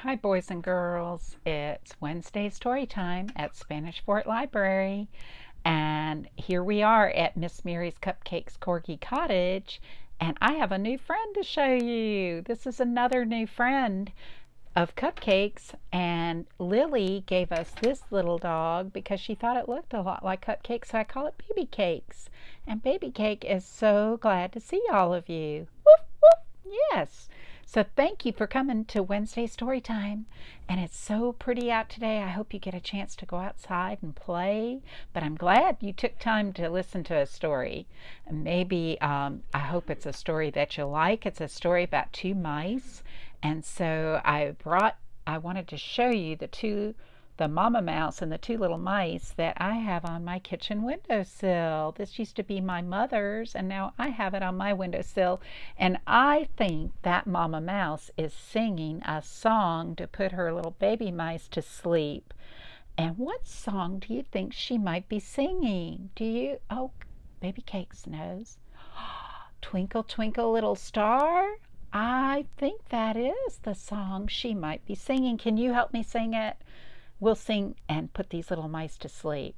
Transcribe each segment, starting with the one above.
Hi, boys and girls. It's Wednesday story time at Spanish Fort Library. And here we are at Miss Mary's Cupcake's Corgi Cottage. And I have a new friend to show you. This is another new friend of Cupcakes. And Lily gave us this little dog because she thought it looked a lot like Cupcake, so I call it Babycakes. And Babycake is so glad to see all of you. Woof, woof. Yes. So thank you for coming to Wednesday story time. And it's so pretty out today. I hope you get a chance to go outside and play. But I'm glad you took time to listen to a story. Maybe I hope it's a story that you like. It's a story about two mice. And so I wanted to show you the mama mouse and the two little mice that I have on my kitchen windowsill. This used to be my mother's, and now I have it on my windowsill. And I think that mama mouse is singing a song to put her little baby mice to sleep. And what song do you think she might be singing? Do you? Oh, Baby Cakes knows. Twinkle, twinkle, little star. I think that is the song she might be singing. Can you help me sing it? We'll sing and put these little mice to sleep.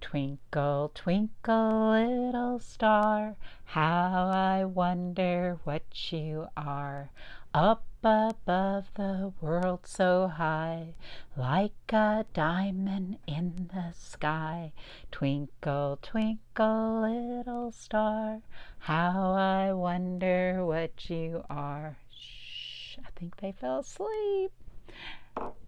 Twinkle, twinkle, little star, how I wonder what you are. Up above the world so high, like a diamond in the sky. Twinkle, twinkle, little star, how I wonder what you are. Shh, I think they fell asleep.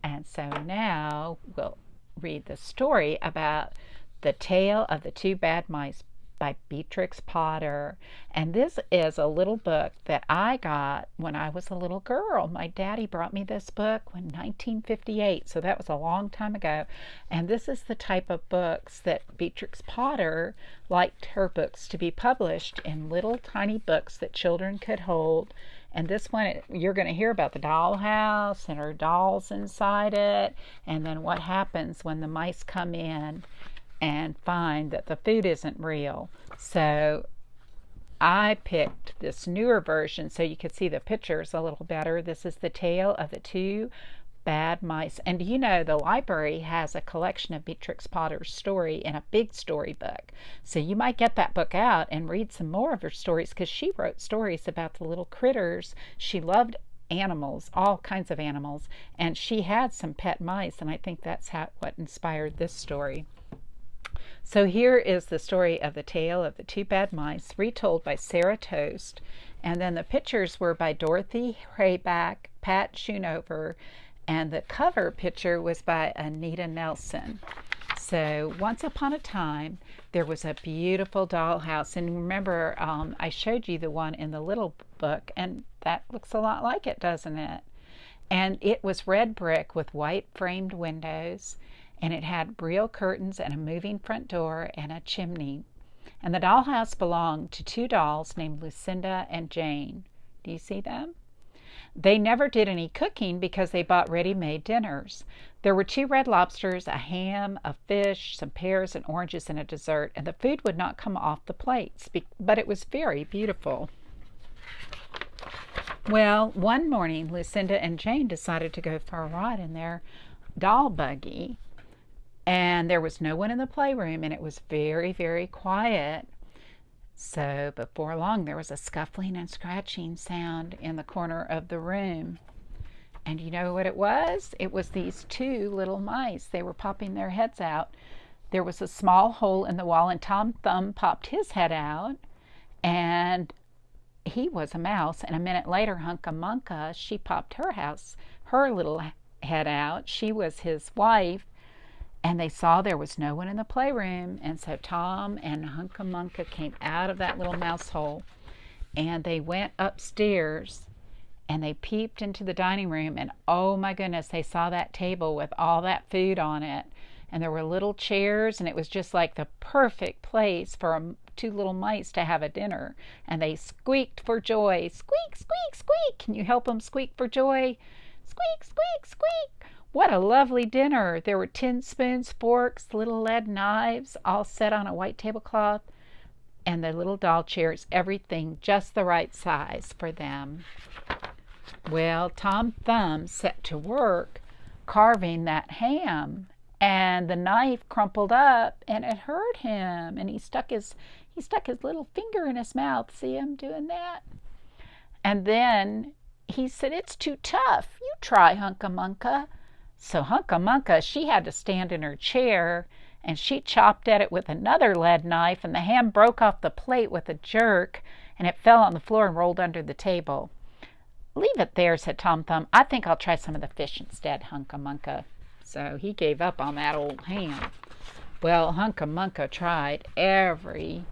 And so now we'll read the story about The Tale of the Two Bad Mice by Beatrix Potter. And this is a little book that I got when I was a little girl. My daddy brought me this book in 1958, so that was a long time ago. And this is the type of books that Beatrix Potter liked her books to be published in little tiny books that children could hold. And this one, you're going to hear about the dollhouse and her dolls inside it, and then what happens when the mice come in and find that the food isn't real. So I picked this newer version so you could see the pictures a little better. This is The Tale of the Two Bad Mice. And you know, the library has a collection of Beatrix Potter's story in a big storybook. So you might get that book out and read some more of her stories, because she wrote stories about the little critters. She loved animals, all kinds of animals, and she had some pet mice, and I think that's what inspired this story. So here is the story of The Tale of the Two Bad Mice, retold by Sarah Toast. And then the pictures were by Dorothy Hayback, Pat Schoonover, and the cover picture was by Anita Nelson. So once upon a time, there was a beautiful dollhouse. And remember, I showed you the one in the little book, and that looks a lot like it, doesn't it? And it was red brick with white framed windows, and it had real curtains and a moving front door and a chimney. And the dollhouse belonged to two dolls named Lucinda and Jane. Do you see them? They never did any cooking because they bought ready-made dinners. There were two red lobsters, a ham, a fish, some pears and oranges, and a dessert, and the food would not come off the plates, but it was very beautiful. Well, one morning, Lucinda and Jane decided to go for a ride in their doll buggy, and there was no one in the playroom, and it was very, very quiet. So before long, there was a scuffling and scratching sound in the corner of the room. And you know what it was? It was these two little mice. They were popping their heads out. There was a small hole in the wall, and Tom Thumb popped his head out. And he was a mouse. And a minute later, Hunca Munca, she popped her little head out. She was his wife. And they saw there was no one in the playroom. And so Tom and Hunca Munca came out of that little mouse hole. And they went upstairs. And they peeped into the dining room. And oh my goodness, they saw that table with all that food on it. And there were little chairs. And it was just like the perfect place for two little mice to have a dinner. And they squeaked for joy. Squeak, squeak, squeak. Can you help them squeak for joy? Squeak, squeak, squeak. What a lovely dinner. There were tin spoons, forks, little lead knives, all set on a white tablecloth, and the little doll chairs, everything just the right size for them. Well, Tom Thumb set to work carving that ham, and the knife crumpled up and it hurt him, and he stuck his little finger in his mouth. See him doing that? And then he said, "It's too tough. You try, Hunca Munca." So Hunca Munca, she had to stand in her chair, and she chopped at it with another lead knife, and the ham broke off the plate with a jerk, and it fell on the floor and rolled under the table. "Leave it there," said Tom Thumb. "I think I'll try some of the fish instead, Hunca Munca." So he gave up on that old ham. Well, Hunca Munca tried every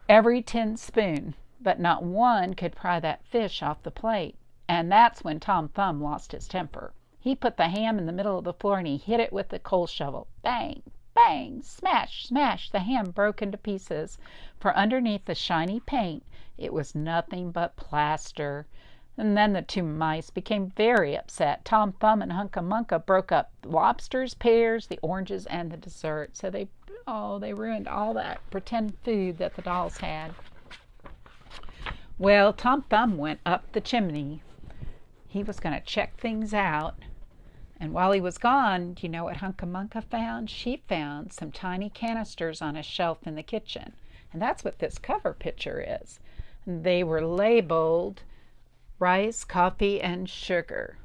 tin spoon, but not one could pry that fish off the plate. And that's when Tom Thumb lost his temper. He put the ham in the middle of the floor and he hit it with the coal shovel. Bang, bang, smash, smash. The ham broke into pieces, for underneath the shiny paint it was nothing but plaster. And then the two mice became very upset. Tom Thumb and Hunca Munca broke up the lobsters, pears, the oranges, and the dessert. So they ruined all that pretend food that the dolls had. Well, Tom Thumb went up the chimney. He was going to check things out. And while he was gone, do you know what Hunca Munca found? She found some tiny canisters on a shelf in the kitchen. And that's what this cover picture is. They were labeled rice, coffee, and sugar.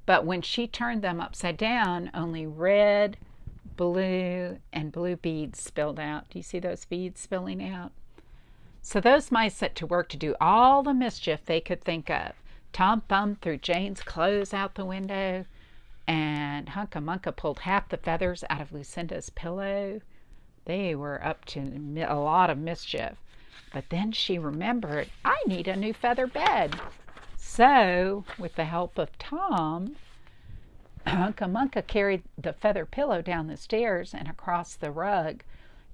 But when she turned them upside down, only red, blue, and blue beads spilled out. Do you see those beads spilling out? So those mice set to work to do all the mischief they could think of. Tom Thumb threw Jane's clothes out the window, and Hunca Munca pulled half the feathers out of Lucinda's pillow. They were up to a lot of mischief. But then she remembered, "I need a new feather bed." So, with the help of Tom, Hunca Munca carried the feather pillow down the stairs and across the rug.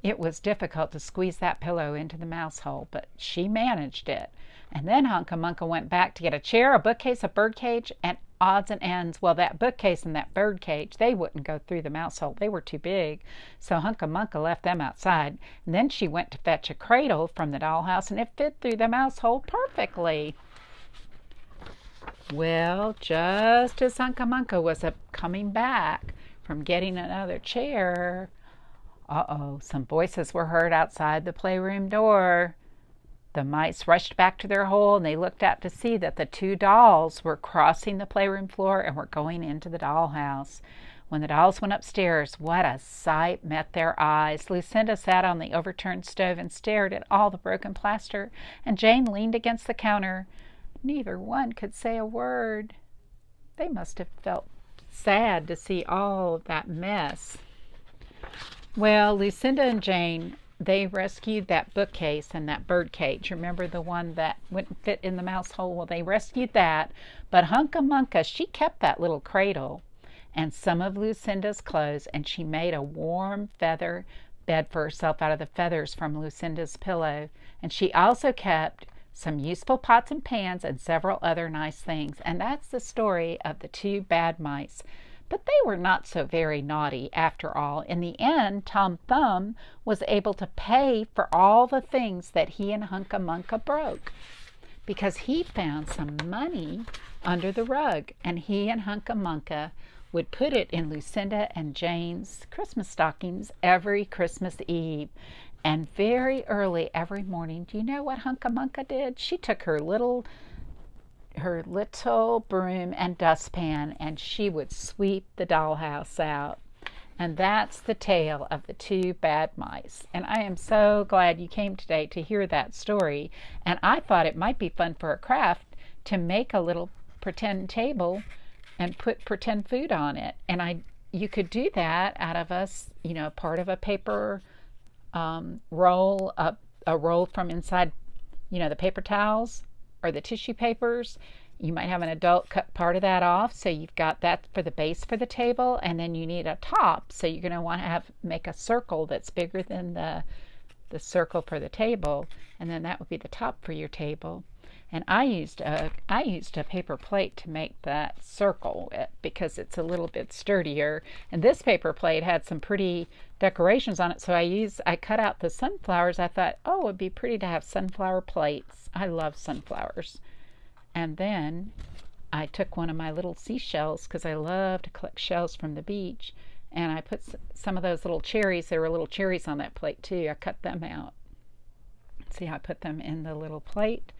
It was difficult to squeeze that pillow into the mouse hole, but she managed it. And then Hunca Munca went back to get a chair, a bookcase, a birdcage, and odds and ends. Well, that bookcase and that birdcage, they wouldn't go through the mouse hole. They were too big. So Hunca Munca left them outside. And then she went to fetch a cradle from the dollhouse, and it fit through the mouse hole perfectly. Well, just as Hunca Munca was coming back from getting another chair, some voices were heard outside the playroom door. The mice rushed back to their hole, and they looked out to see that the two dolls were crossing the playroom floor and were going into the dollhouse. When the dolls went upstairs, what a sight met their eyes. Lucinda sat on the overturned stove and stared at all the broken plaster, and Jane leaned against the counter. Neither one could say a word. They must have felt sad to see all of that mess. Well, Lucinda and Jane, they rescued that bookcase and that birdcage. Remember the one that wouldn't fit in the mouse hole? Well, they rescued that. But Hunca Munca, she kept that little cradle and some of Lucinda's clothes, and she made a warm feather bed for herself out of the feathers from Lucinda's pillow. And she also kept some useful pots and pans and several other nice things. And that's the story of the two bad mice. But they were not so very naughty after all. In the end, Tom Thumb was able to pay for all the things that he and Hunca Munca broke, because he found some money under the rug, and he and Hunca Munca would put it in Lucinda and Jane's Christmas stockings every Christmas Eve. And very early every morning, do you know what Hunca Munca did? She took her little broom and dustpan, and she would sweep the dollhouse out. And that's the tale of the two bad mice. And I am so glad you came today to hear that story. And I thought it might be fun for a craft to make a little pretend table and put pretend food on it. And you could do that out of part of a paper roll, a roll from inside, the paper towels or the tissue papers. You might have an adult cut part of that off, so you've got that for the base for the table, and then you need a top, so you're going to want to make a circle that's bigger than the circle for the table, and then that would be the top for your table. And I used a paper plate to make that circle because it's a little bit sturdier. And this paper plate had some pretty decorations on it, so I cut out the sunflowers. I thought, it would be pretty to have sunflower plates. I love sunflowers. And then I took one of my little seashells because I love to collect shells from the beach, and I put some of those little cherries. There were little cherries on that plate too. I cut them out. See how I put them in the little plate,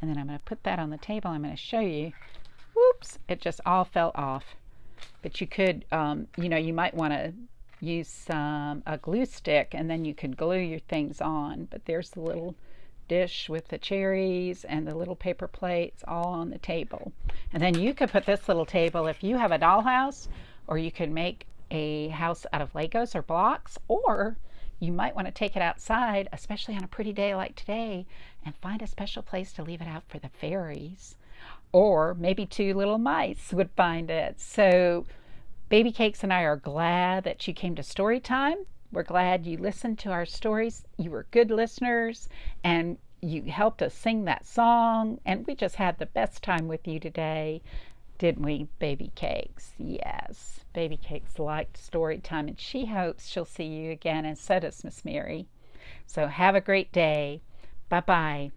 and then I'm going to put that on the table. I'm going to show you. Whoops! It just all fell off. But you could, you might want to use a glue stick, and then you could glue your things on. But there's the little dish with the cherries and the little paper plates all on the table. And then you could put this little table if you have a dollhouse, or you could make a house out of Legos or blocks, or you might want to take it outside, especially on a pretty day like today, and find a special place to leave it out for the fairies. Or maybe two little mice would find it. So Babycakes and I are glad that you came to Storytime. We're glad you listened to our stories. You were good listeners, and you helped us sing that song, and we just had the best time with you today, didn't we, Babycakes? Yes, Babycakes liked Storytime, and she hopes she'll see you again, and so does Miss Mary. So have a great day. Bye-bye.